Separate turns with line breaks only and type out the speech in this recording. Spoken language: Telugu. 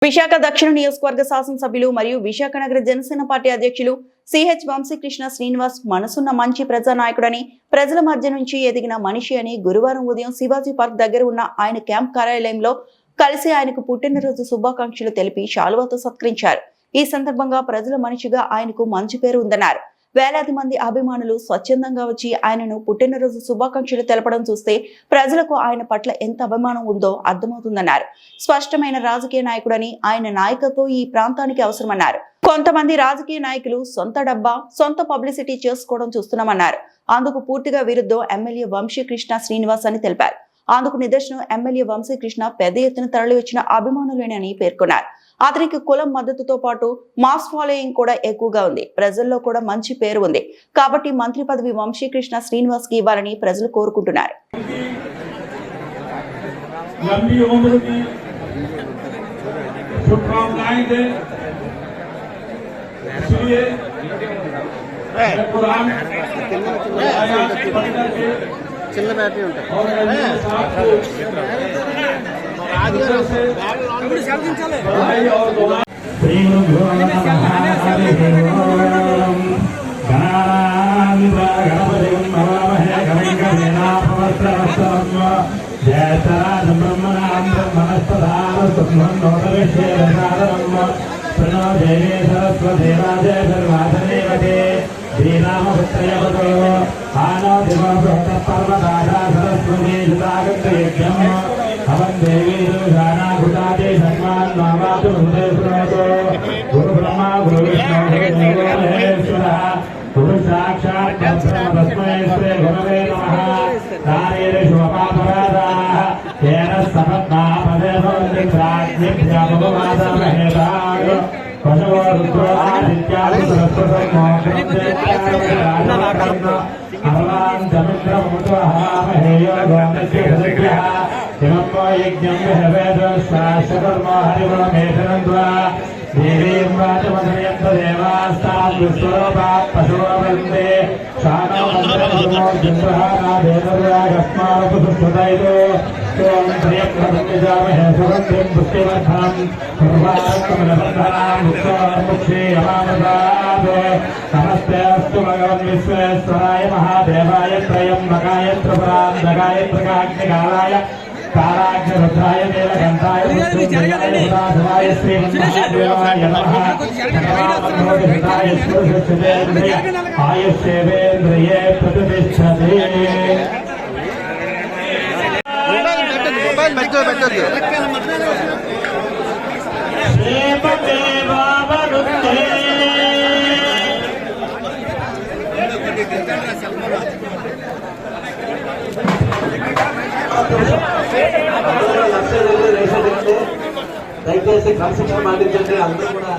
విశాఖ దక్షిణ నియోజకవర్గ శాసనసభ్యులు మరియు విశాఖ నగర జనసేన పార్టీ అధ్యక్షులు సిహెచ్ వంశీకృష్ణ శ్రీనివాస్ మనసున్న మంచి ప్రజానాయకుడని, ప్రజల మధ్య నుంచి ఎదిగిన మనిషి అని గురువారం ఉదయం శివాజీ పార్క్ దగ్గర ఉన్న ఆయన క్యాంప్ కార్యాలయంలో కలిసి ఆయనకు పుట్టినరోజు శుభాకాంక్షలు తెలిపి శాలువాతో సత్కరించారు. ఈ సందర్భంగా ప్రజల మనిషిగా ఆయనకు మంచి పేరు ఉందన్నారు. వేలాది మంది అభిమానులు స్వచ్ఛందంగా వచ్చి ఆయనను పుట్టినరోజు శుభాకాంక్షలు తెలపడం చూస్తే ప్రజలకు ఆయన పట్ల ఎంత అభిమానం ఉందో అర్థమవుతుందన్నారు. స్పష్టమైన రాజకీయ నాయకుడని, ఆయన నాయకత్వం ఈ ప్రాంతానికి అవసరమన్నారు. కొంతమంది రాజకీయ నాయకులు సొంత డబ్బా, సొంత పబ్లిసిటీ చేసుకోవడం చూస్తున్నామన్నారు. అందుకు పూర్తిగా విరుద్ధం ఎమ్మెల్యే వంశీకృష్ణ శ్రీనివాస్ అని తెలిపారు. అందుకు నిదర్శనం ఎమ్మెల్యే వంశీకృష్ణ పెద్ద ఎత్తున తరలి వచ్చిన అభిమానులేనని పేర్కొన్నారు. అతనికి కులం మద్దతుతో పాటు మాస్ ఫాలోయింగ్ కూడా ఎక్కువగా ఉంది. ప్రజల్లో కూడా మంచి పేరు ఉంది. కాబట్టి మంత్రి పదవి వంశీకృష్ణ శ్రీనివాస్ కి ఇవ్వాలని ప్రజలు కోరుకుంటున్నారు.
చిన్న బ్యాటరీ ఉంటాయి.
नमस्तेऽस्तु भगवन् विश्वेश्वराय महादेवाय त्रयम्बकाय त्रिपुरान्तकाय त्रिकाग्निकालाय कालाग्निरुद्राय नीलकण्ठाय मृत्युञ्जयाय श्रीमन्महादेवाय नमः। आयुष्येवेन्द्रिये प्रतिष्ठते।
దయచేసి క్రమశిక్షణ పాటించండి అందరూ కూడా.